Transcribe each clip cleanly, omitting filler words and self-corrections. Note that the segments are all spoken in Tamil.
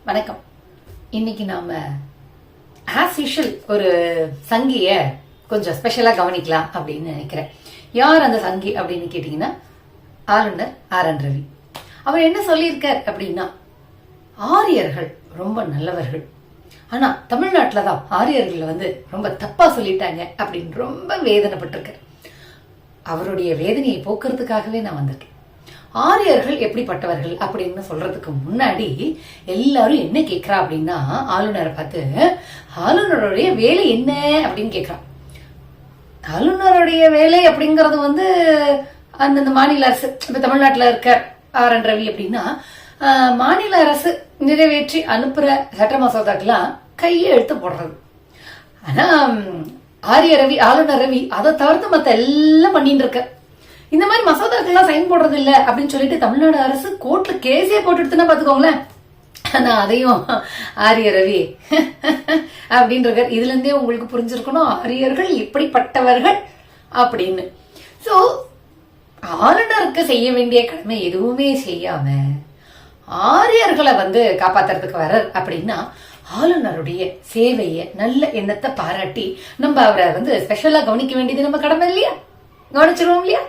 வணக்கம். இன்னைக்கு நாம ஆஸ் யூஷுவல் ஒரு சங்கிய கொஞ்சம் ஸ்பெஷலா கவனிக்கலாம் அப்படின்னு நினைக்கிறேன். யார் அந்த சங்கி அப்படின்னு கேட்டீங்கன்னா, ஆளுநர் ஆர்.என். ரவி. அவர் என்ன சொல்லியிருக்கார் அப்படின்னா, ஆரியர்கள் ரொம்ப நல்லவர்கள், ஆனா தமிழ்நாட்டில தான் ஆரியர்களை ரொம்ப தப்பா சொல்லிட்டாங்க அப்படின்னு ரொம்ப வேதனைப்பட்டிருக்கார். அவருடைய வேதனையை போக்குறதுக்காகவே நான் வந்திருக்கேன். ஆரியர்கள் எப்படிப்பட்டவர்கள் அப்படின்னு சொல்றதுக்கு முன்னாடி எல்லாரும் என்ன கேட்கிறா அப்படின்னா, ஆளுநரை பார்த்து ஆளுநருடைய வேலை என்ன அப்படின்னு கேட்கிறா. ஆளுநருடைய வேலை அப்படிங்கறது அந்தந்த மாநில அரசு, இப்ப தமிழ்நாட்டில் இருக்க ஆர்.என். ரவி அப்படின்னா, மாநில அரசு நிறைவேற்றி அனுப்புற சட்ட மசோதாக்கெல்லாம் கையெழுத்து போடுறது. ஆனா ஆளுநர் ரவி அதை தவிர்த்து மத்த எல்லாம் பண்ணிட்டு இருக்க. இந்த மாதிரி மசோதாக்கெல்லாம் சைன் போடுறது இல்ல அப்படின்னு சொல்லிட்டு தமிழ்நாடு அரசு கோர்ட்ல கேஸே போட்டுடுத்துன்னா பாத்துக்கோங்களேன். ஆனா அதையும் ஆரிய ரவி அப்படின்ற இதுல இருந்தே உங்களுக்கு புரிஞ்சிருக்கணும் ஆரியர்கள் இப்படிப்பட்டவர்கள் அப்படின்னு. சோ ஆளுநருக்கு செய்ய வேண்டிய கடமை எதுவுமே செய்யாம ஆரியர்களை காப்பாத்துறதுக்கு வர அப்படின்னா, ஆளுநருடைய சேவைய நல்ல எண்ணத்தை பாராட்டி நம்ம அவரை ஸ்பெஷலா கவனிக்க வேண்டியது நம்ம கடமை இல்லையா? கவனிச்சிருவோம் இல்லையா?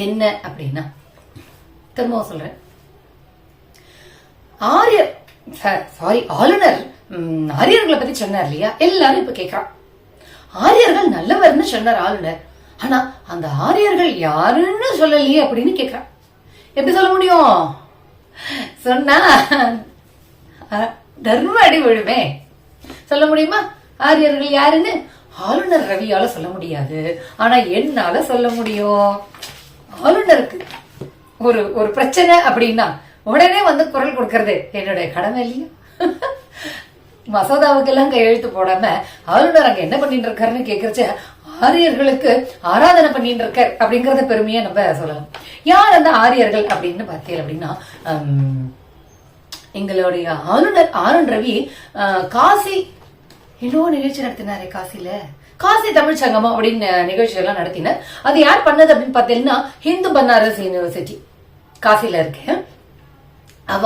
என்ன அப்படின்னா, திரும்பவும் சொல்றேன், ஆளுநர் ஆரியர்களை பத்தி சொன்னார் இல்லையா? எல்லாரும் இப்ப கேட்கிறான், ஆரியர்கள் நல்லவர்னு சொன்னார் ஆளுநர், ஆனா அந்த ஆரியர்கள் யாருன்னு சொல்லலையே அப்படின்னு கேட்கிறான். எப்படி சொல்ல முடியும்? சொன்னா தர்ம அடி விழுமே. சொல்ல முடியுமா ஆரியர்கள் யாருன்னு? ஆளுநர் ரவியால சொல்ல முடியாது, ஆனா என்னால சொல்ல முடியும். ஆளுநருக்கு ஒரு பிரச்சனை அப்படின்னா உடனே குரல் கொடுக்கறது என்னுடைய கடமை இல்லையா? மசோதாவுக்கு எல்லாம் கையெழுத்து போடாம ஆளுநர் அங்க என்ன பண்ணிட்டு இருக்காருன்னு கேக்குறச்ச, ஆரியர்களுக்கு ஆராதனை பண்ணிட்டு இருக்கார் அப்படிங்கறத பெருமையா நம்ம சொல்லலாம். யார் அந்த ஆரியர்கள் அப்படின்னு பார்த்தீங்க அப்படின்னா, எங்களுடைய ஆளுநர் ஆர்.என். ரவி காசி இன்னொரு நிகழ்ச்சி நடத்தினாரே, காசி தமிழ் சங்கமம் அப்படின்னு நிகழ்ச்சி எல்லாம் நடத்தினார். அது யார் பண்ணது அப்படின்னு பார்த்தீங்கன்னா, ஹிந்து பனாரஸ் யூனிவர்சிட்டி காசில இருக்கு. அவ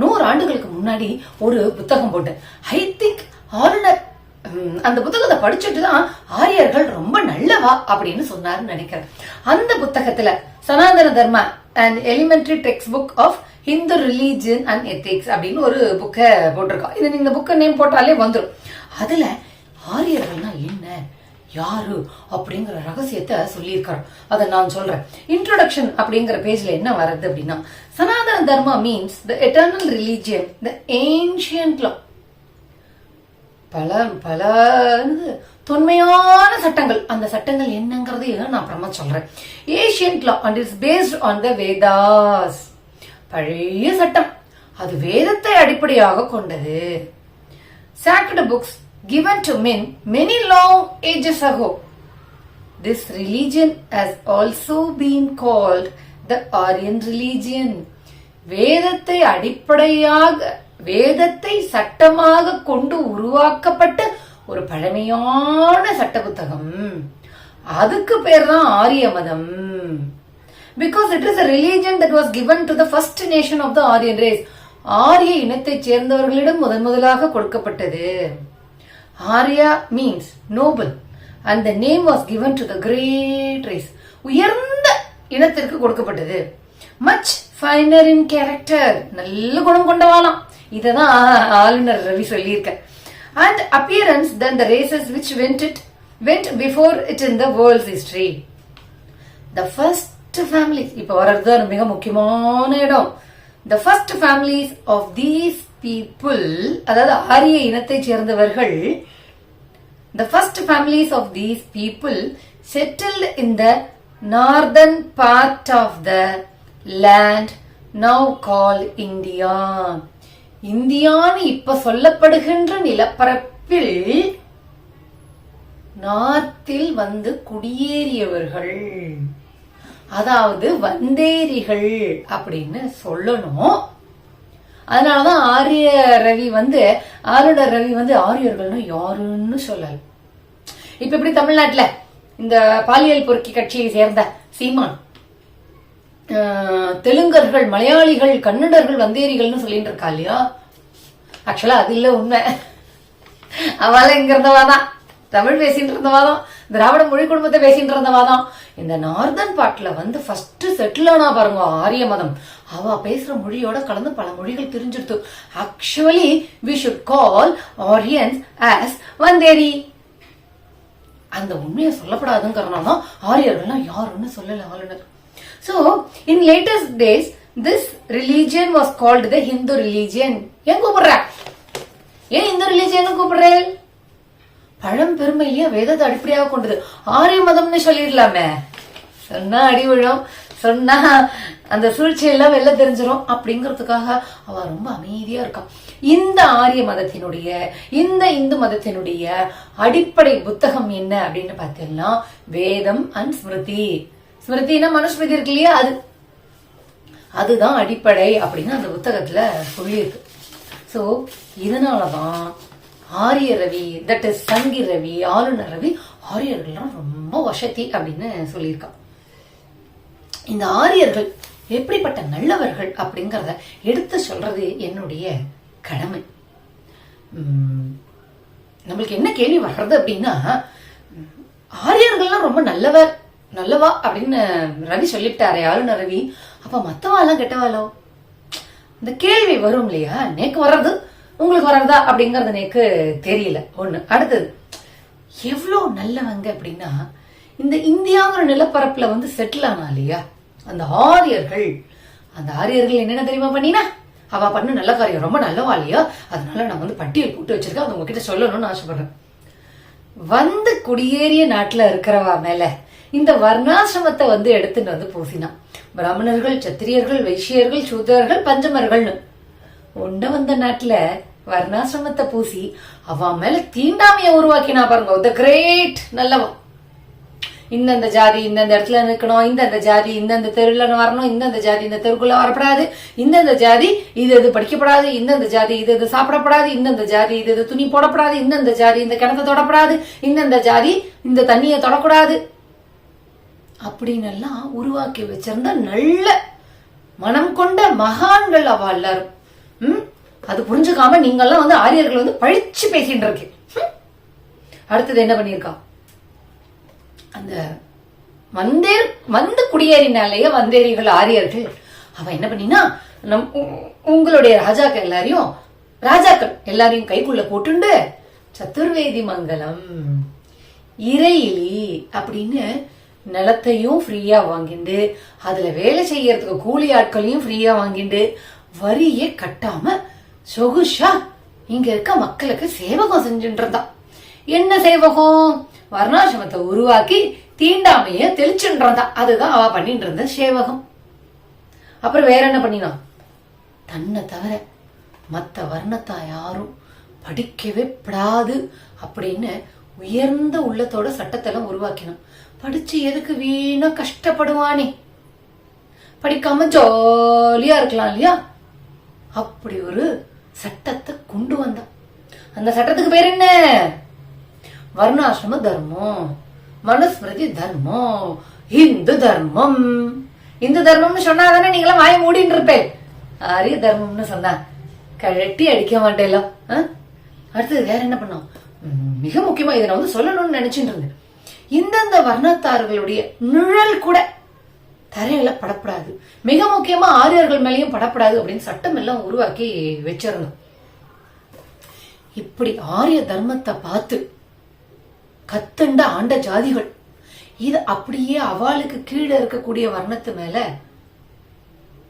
100 ஆண்டுகளுக்கு முன்னாடி ஒரு புத்தகம் போட்டு, ஐ திங்க் ஆளுநர் அந்த புத்தகத்தை படிச்சுட்டு தான் ஆரியர்கள் ரொம்ப நல்லவா அப்படின்னு சொன்னாருன்னு நினைக்கிறேன். அந்த புத்தகத்துல Sanatana Dharma and elementary text book of Hindu religion and ethics அப்படின்னு ஒரு புக்கை போட்டிருக்கோம். இது இந்த புக்கை நேம் போட்டாலே வந்துடும். அதுல ஆரியர்கள்னா என்ன, யாரு அப்படிங்கிற ரகசியத்தை சொல்லியிருக்காரு. அதை நான் சொல்றேன். இன்ட்ரோடக்ஷன் அப்படிங்கிற பேஜ்ல என்ன வருது அப்படின்னா, Sanatana Dharma means the eternal religion, the ancient law. பல தொன்மையான சட்டங்கள், அந்த சட்டங்கள் என்னங்கிறதையும் நான் அப்புறமா சொல்றேன். Ancient law and it's based on the Vedas. பழைய சட்டம், அது வேதத்தை அடிப்படையாக கொண்டது. sacred books given to men many long ages ago. This religion has also been called the Aryan religion. வேதத்தை அடிப்படையாக, வேதத்தை சட்டமாக கொண்டு உருவாக்கப்பட்ட ஒரு பழமையான சட்ட புத்தகம், அதுக்கு பேர் தான் ஆரிய மதம். Because it is a religion that was given to the first nation of the Aryan race. ஆரிய இனத்தை சேர்ந்தவர்களிடம் முதலாக கொடுக்கப்பட்டது. Arya means Nobel and the name was given to the great race. உயர்ந்த இனத்திற்கு கொடுக்கப்பட்டது. much finer in character, நல்ல குணம் கொண்டவாளாம். இததான் ஆளுநர் ரவி சொல்லியிருக்க. and appearance than the races which went before it in the world's history. the first families, இப்ப வர்றது மிக முக்கியமான இடம். the first families of these people, அதாவது ஆரிய இனத்தை சேர்ந்தவர்கள், the first families of these people settled in the northern part of the land now called India. இந்தியான்னு இப்ப சொல்லப்படுகின்ற நிலப்பரப்பில் நார்த்தில் குடியேறியவர்கள், அதாவது வந்தேரிகள் அப்படின்னு சொல்லணும். அதனாலதான் ஆரிய ரவி ஆளுநர் ரவி ஆரியர்கள்னு யாருன்னு சொல்லல. இப்ப எப்படி தமிழ்நாட்டுல இந்த பாலியல் பொறுக்கி கட்சியை சேர்ந்த சீமான் தெலுங்கர்கள், மலையாளிகள், கன்னடர்கள் வந்தேரிகள்னு சொல்லிட்டு இருக்கா இல்லையா? ஆக்சுவலா அது இல்ல உண்மை. அவள இங்க இருந்தவாதான், தமிழ் பேசிட்டு இருந்தவாதான், திராவிட மொழி குடும்பத்தை பேசிட்டு இருந்தவாதான். இந்த நார்தன் பார்ட்ல வந்து ஃபர்ஸ்ட் செட்டில் ஆனா பாருங்க ஆரிய மதம். அவ பேசுற மொழியோட கலந்து பல மொழிகள் தெரிஞ்சிருத்து. Actually we should call Aryans as வந்தேரி. அந்த உண்மையை சொல்லப்படாதுங்கிறனால ஆரியர்கள்லாம் யாருன்னு சொல்லல ஆளுநர். So, in latest days, this religion was called the Hindu religion. ஏன் கூப்பிடுற? ஏன் இந்து ரிலிஜியன் கூப்பிடுறேன்? பழம்பெருமையிலேயே வேதத்தை அடிப்படையாக கொண்டது. ஆரிய மதம்னு சொல்லிடலாமே. சொன்னா அடி விழும், சொன்னா அந்த சூழ்ச்சியெல்லாம் வெளில தெரிஞ்சிடும் அப்படிங்கிறதுக்காக அவ ரொம்ப அமைதியா இருக்கா. இந்த ஆரிய மதத்தினுடைய, இந்த இந்து மதத்தினுடைய அடிப்படை புத்தகம் என்ன அப்படின்னு பார்த்தீங்கன்னா வேதம் அண்ட் ஸ்மிருதி. ஸ்மிருதினா மனுஸ்மிருதி இருக்கு இல்லையா, அதுதான் அடிப்படை அப்படின்னு அந்த புத்தகத்துல சொல்லியிருக்கு. சோ இதனாலதான் ஆரிய ரவி, தட் இஸ் சங்கி ரவி, ஆளுநர் ரவி ஆரியர்கள்லாம் ரொம்ப வசதி அப்படின்னு சொல்லியிருக்கான். இந்த ஆரியர்கள் எப்படிப்பட்ட நல்லவர்கள் அப்படிங்கறத எடுத்து சொல்றது என்னுடைய கடமை. நம்மளுக்கு என்ன கேள்வி வர்றது அப்படின்னா, ஆரியர்கள்லாம் ரொம்ப நல்லவா அப்படின்னு ரவி சொல்லிட்டாரே ஆளுநர் ரவி, அப்ப மத்தவா எல்லாம் கெட்டவாளோ? இந்த கேள்வி வரும் இல்லையா? நேக்கு வர்றது உங்களுக்கு வர்றதா அப்படிங்கறது நேக்கு தெரியல. ஒண்ணு. அடுத்தது, எவ்வளவு நல்லவங்க அப்படின்னா, இந்த இந்தியாங்கிற நிலப்பரப்புல வந்து செட்டில் ஆனா இல்லையா அந்த ஆரியர்கள். அந்த ஆரியர்கள் என்னென்ன தெரியுமா பண்ணினா, அவ பண்ண நல்ல காரியம் ரொம்ப நல்லவா இல்லையா, அதனால நான் வந்து பட்டியல் போட்டு வச்சிருக்கேன், அது உங்ககிட்ட சொல்லணும்னு ஆசைப்படுறேன். வந்து குடியேறிய நாட்டுல இருக்கிறவா மேல இந்த வர்ணாசிரமத்தை வந்து எடுத்துட்டு வந்து பூசினான். பிராமணர்கள், சத்திரியர்கள், வைசியர்கள், சூத்திரர்கள், பஞ்சமர்கள்னு உண்ட வந்த நாட்டுல வர்ணாசிரமத்தை பூசி அவ மேல தீண்டாமைய உருவாக்கினா பாருங்க. த கிரேட் நல்லவா. இந்தந்த ஜாதி இந்தந்த இடத்துல நிக்கணும், இந்தந்த ஜாதி இந்தந்த தெருவுல வரணும், இந்தந்த ஜாதி இந்த தெருக்குள்ள வரப்படாது, இந்தந்த ஜாதி இது படிக்கப்படாது, இந்தந்த ஜாதி இது சாப்பிடப்படாது, இந்தந்த ஜாதி இது துணி போடப்படாது, இந்தந்த ஜாதி இந்த கிணத்தை தொடப்படாது, இந்தந்த ஜாதி இந்த தண்ணியை தொடக்கூடாது அப்படின்னு எல்லாம் உருவாக்கி வச்சிருந்த நல்ல மனம் கொண்ட மகான்கள் அவ எல்லாரும். அது புரிஞ்சுக்காம நீங்கெல்லாம் வந்து ஆரியர்கள் வந்து பழிச்சு பேசிட்டு இருக்கு. அடுத்தது என்ன பண்ணிருக்கா, அந்த வந்து குடியேறினாலேயே வந்தேரிகள் ஆரியர்கள் அவ என்ன பண்ணினா, உங்களுடைய ராஜாக்கள் எல்லாரையும் கைக்குள்ள போட்டுண்டு சதுர்வேதி மங்கலம் இறையிலி அப்படின்னு நிலத்தையும் ஃப்ரீயா வாங்கிண்டு, அதுல வேலை செய்யறதுக்கு கூலி ஆட்களையும் ஃப்ரீயா வாங்கிண்டு, வரியே கட்டாம சொகுஷா இங்க இருக்க மக்களுக்கு சேவகம் செஞ்சுட்டு இருந்தான். என்ன சேவகம்? வர்ணாசிரமத்தை உருவாக்கி தீண்டாமைய தெளிச்சுன்றதா. அதுதான் அவ பண்ணிட்டு இருந்த சேவகம். அப்புறம் வேற என்ன பண்ணினான், தன்னை தவிர மத்த வர்ணத்தா யாரும் படிக்கவே படாது அப்படின்னு உயர்ந்த உள்ளத்தோட சட்டத்தெல்லாம் உருவாக்கினான். படிச்சு எதுக்கு வீணா கஷ்டப்படுவானே, படிக்காம ஜாலியா இருக்கலாம் இல்லையா, அப்படி ஒரு சட்டத்தை கொண்டு வந்தான். அந்த சட்டத்துக்கு பேர் என்ன? வர்ணாசிரம தர்மம், மனுஸ்மிருதி தர்மம், இந்து தர்மம். இந்து தர்மம்னு சொன்னாதானே நீங்களாம் வாய மூடின்னு இருப்பேன். ஆரிய தர்மம்னு சொன்னா கழட்டி அடிக்க மாட்டேல. அடுத்தது வேற என்ன பண்ணோம், மிக முக்கியமா இதை நான் வந்து சொல்லணும்னு நினைச்சுட்டு இருந்தேன். இந்தந்த வர்ணத்தார்களுடைய நிழல் கூட தரையில படப்படாது, மிக முக்கியமா ஆரியர்கள் மேலேயும் படப்படாது அப்படின்னு சட்டம் எல்லாம் உருவாக்கி வச்சிருந்தோம். இப்படி ஆரிய தர்மத்தை பார்த்து கத்துண்ட ஆண்ட ஜாதிகள் இது அப்படியே அவளுக்கு கீழே இருக்கக்கூடிய வர்ணத்து மேல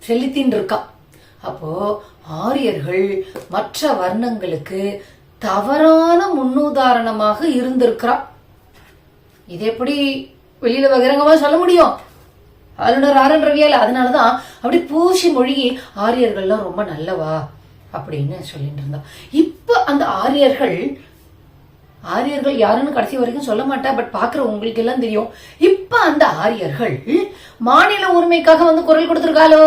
செலுத்தின்னு இருக்கா. அப்போ ஆரியர்கள் மற்ற வர்ணங்களுக்கு தவறான முன்னுதாரணமாக இருந்திருக்கிறா. இது எப்படி வெளியில பகிரங்கமா சொல்ல முடியும்? ஆளுநர் ஆர்.என். ரவியால. அதனாலதான் அப்படி பூசி மொழிகி ஆரியர்கள்லாம் ரொம்ப நல்லவா அப்படின்னு சொல்லிட்டு இருந்தா. இப்ப அந்த ஆரியர்கள் யாருன்னு கடைசி வரைக்கும் சொல்ல மாட்டா, பட் பாக்குற உங்களுக்கு எல்லாம் தெரியும். இப்ப அந்த ஆரியர்கள் மாநில உரிமைக்காக வந்து குரல் கொடுத்திருக்காளோ.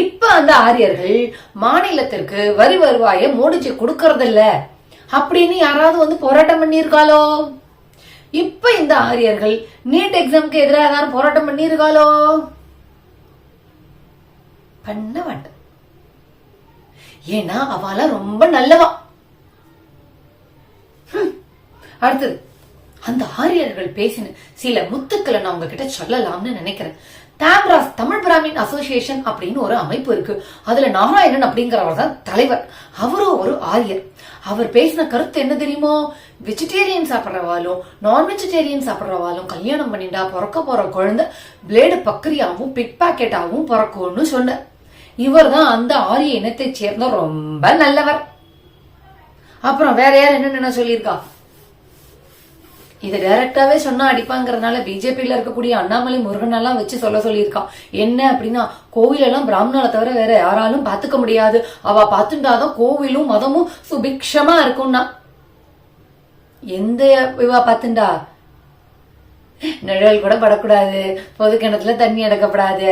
இப்ப அந்த ஆரியர்கள் மாநிலத்திற்கு வரி வருவாயை மோடிஜி கொடுக்கறதில்ல அப்படின்னு யாராவது வந்து போராட்டம் பண்ணியிருக்காளோ. இப்ப இந்த ஆரியர்கள் நீட் எக்ஸாமுக்கு எதிராக யாரும் போராட்டம் பண்ணியிருக்காளோ. பண்ண மாட்டேன். ஏன்னா அவள ரொம்ப நல்லவா. அடுத்தது, அந்த ஆரியர்கள் பேசின சில முத்துக்களை நான் உங்ககிட்ட சொல்லலாம்னு நினைக்கிறேன். தாம்ராஸ் தமிழ் பிராமின் அசோசியேஷன் அப்படின்னு ஒரு அமைப்பு இருக்கு. அதுல நாராயணன் அப்படிங்கிறவர் தான் தலைவர். அவரும் ஒரு ஆரியர். அவர் பேசின கருத்து என்ன தெரியுமோ? வெஜிடேரியன் சாப்பிட்றவாலும் நான் வெஜிடேரியன் சாப்பிட்றவாலும் கல்யாணம் பண்ணிட்டா பிறக்க போற குழந்தை பிளேடு பக்கரியாவும் பிக் பாக்கெட்டாவும் பிறக்கும்னு சொன்னார். இவர் தான் அந்த ஆரிய இனத்தை சேர்ந்த ரொம்ப நல்லவர். அப்புறம் வேற யார் என்ன சொல்லியிருக்கா? இதை டைரக்டாவே சொன்னா அடிப்பாங்கிறதுனால பிஜேபியில இருக்கக்கூடிய அண்ணாமலை முருகன் எல்லாம் வச்சு சொல்லியிருக்கான். என்ன அப்படின்னா, கோவிலெல்லாம் பிராமணால தவிர வேற யாராலும் பாத்துக்க முடியாது, அவ பாத்துட்டாதான் கோவிலும் மதமும் சுபிக்ஷமா இருக்கும்னா. எந்த இவா பாத்துண்டா? நிழல் கூட படக்கூடாது, பொது கிணத்துல தண்ணி அடக்கப்படாது,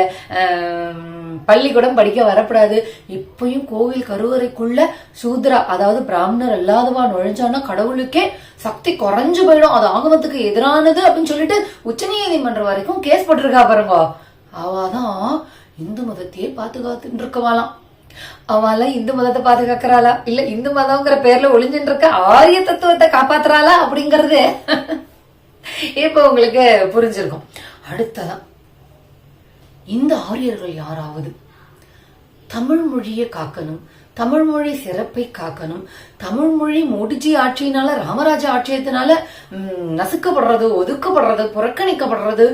பள்ளிக்கூடம் படிக்க வரக்கூடாது. இப்பயும் கோவில் கருவறைக்குள்ள சூத்ரா அதாவது பிராமணர் அல்லாதவா நுழைஞ்சானா கடவுளுக்கே சக்தி குறைஞ்சு போயிடும், அது ஆகமத்துக்கு எதிரானது அப்படின்னு சொல்லிட்டு உச்ச நீதிமன்றம் வரைக்கும் கேஸ் போட்டிருக்கா பாருங்க. அவதான் இந்து மதத்தையே பாதுகாத்துட்டு இருக்கவாளாம். அவளா இந்து மதத்தை பாதுகாக்கிறாளா இல்ல இந்து மதம்ங்கிற பேர்ல ஒளிஞ்சுட்டு இருக்க ஆரிய தத்துவத்தை காப்பாத்துறாளா அப்படிங்கறது இப்ப உங்களுக்கு புரிஞ்சிருக்கும். அடுத்ததான், இந்த ஆரியர்கள் யாராவது தமிழ் மொழியை காக்கணும், தமிழ் மொழி சிறப்பை காக்கணும், தமிழ் மொழி மோடிஜி ஆட்சியினால ராமராஜ ஆட்சியத்தினால நசுக்கப்படுறது, ஒதுக்கப்படுறது, புறக்கணிக்கப்படுறது,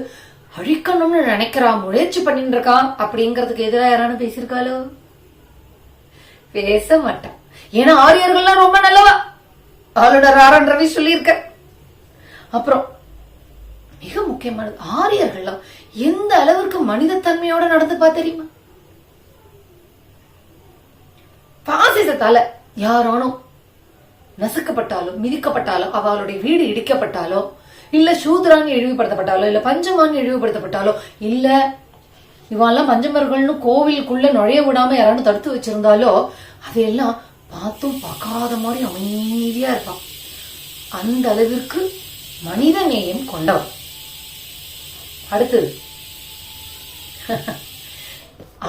அழிக்கணும்னு நினைக்கிறா, முயற்சி பண்ணிட்டு இருக்கான் அப்படிங்கறதுக்கு எதிராக யாரானு பேசியிருக்காளோ? பேச மாட்டான். ஏன்னா ஆரியர்கள்லாம் ரொம்ப நல்லவா. ஆளுநர் ஆர் என் ரவி சொல்லியிருக்க. அப்புறம் மிக முக்கியமானது, ஆரியர்கள்லாம் எந்த அளவிற்கு மனிதத்தன்மையோட நடந்துப்பா தெரியுமா? பாசிசத்தால யாரானும் நசுக்கப்பட்டாலும் மிதிக்கப்பட்டாலோ, அவளுடைய வீடு இடிக்கப்பட்டாலோ, இல்ல சூத்ரான்னு இழிவுபடுத்தப்பட்டாலோ, இல்ல பஞ்சமான்னு இழிவுபடுத்தப்பட்டாலோ, இல்ல இவெல்லாம் பஞ்சமர்கள்னு கோவிலுக்குள்ள நுழைய விடாம யாரானு தடுத்து வச்சிருந்தாலோ, அதையெல்லாம் பார்த்தும் பார்க்காத மாதிரி அமைதியா இருப்பான். அந்த அளவிற்கு மனித நேயம் கொண்டவன். அடுத்தது,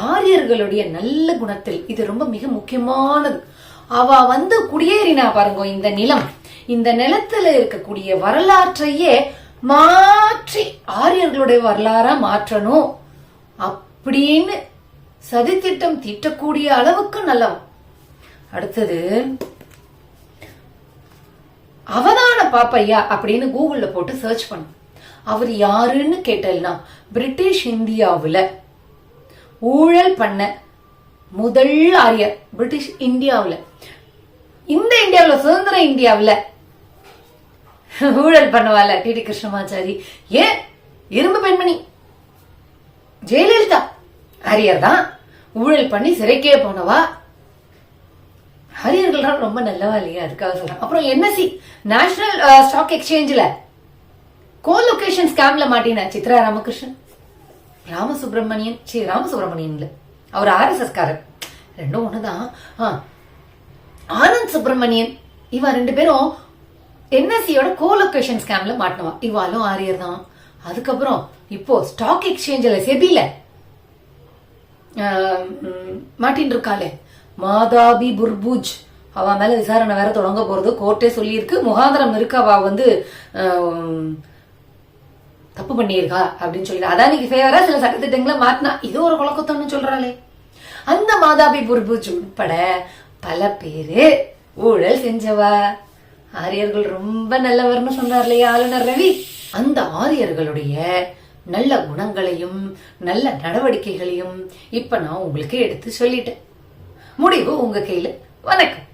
ஆரியர்களுடைய நல்ல குணத்தில் இது ரொம்ப மிக முக்கியமானது. அவ குடியேறினா பாருங்க இந்த நிலம், இந்த நிலத்துல இருக்கக்கூடிய வரலாற்றையே மாற்றி ஆரியர்களுடைய வரலாறா மாற்றணும் அப்படின்னு சதித்திட்டம் தீட்டக்கூடிய அளவுக்கு நல்லவன். அடுத்தது, அவதான பாப்பையா அப்படின்னு கூகுள்ல போட்டு சர்ச் பண்ண. அவர் யாருன்னு கேட்டல்னா, பிரிட்டிஷ் இந்தியாவுல ஊழல் பண்ண முதல் ஆரியர். பிரிட்டிஷ் இந்தியாவுல, இந்த இந்தியாவுல சுதந்திர இந்தியாவுல ஊழல் பண்ணவால டி கிருஷ்ணமாச்சாரி, ஏன் இரும்பு பெண்மணி ஜெயலலிதா ஆரியர் தான். ஊழல் பண்ணி சிறைக்கே போனவா. ஆரியர்கள் ரொம்ப நல்லவா இல்லையா? அதுக்காக சொல்றேன். அப்புறம் NSE நேஷனல் ஸ்டாக் எக்ஸ்சேஞ்சில் கோலொகேஷன் ஸ்கேம்ல மாட்டின சித்ரா ராமகிருஷ்ணன், ராமசுப்ரமணியன் இல்ல, அவர் RSS காரர், ரெண்டும் ஒண்ணுதான். ஆனந்த் சுப்பிரமணியன், இவ ரெண்டு பேரும் NSEயோட கோலொகேஷன் ஸ்கேம்ல மாட்டினவா. இவாலும் ஆரியர் தான். அதுக்கப்புறம் இப்போ ஸ்டாக் எக்ஸ்சேஞ்சில் செபில மாட்டின் இருக்காளே மாதாபி புர்புஜ், அவ மேல விசாரணை வேற தொடங்க போறது, கோர்ட்டே சொல்லி இருக்கு. முகாந்திரம் இருக்கு, அவ தப்பு பண்ணியிருக்கா அப்படின்னு சொல்லி அதானிக்கு ஃபேவரா சில சட்டத்திட்டங்களை மாத்தினா இது ஒரு குழக்கத்தோன்னு சொல்றாளே. அந்த மாதாபி புர்புஜ் உட்பட பல பேரு ஊழல் செஞ்சவா. ஆரியர்கள் ரொம்ப நல்லவர்னு சொன்னார் இல்லையா ஆளுநர் ரவி. அந்த ஆரியர்களுடைய நல்ல குணங்களையும் நல்ல நடவடிக்கைகளையும் இப்ப நான் உங்களுக்கு எடுத்து சொல்லிட்டேன். முடிவு உங்க கையில. வணக்கம்.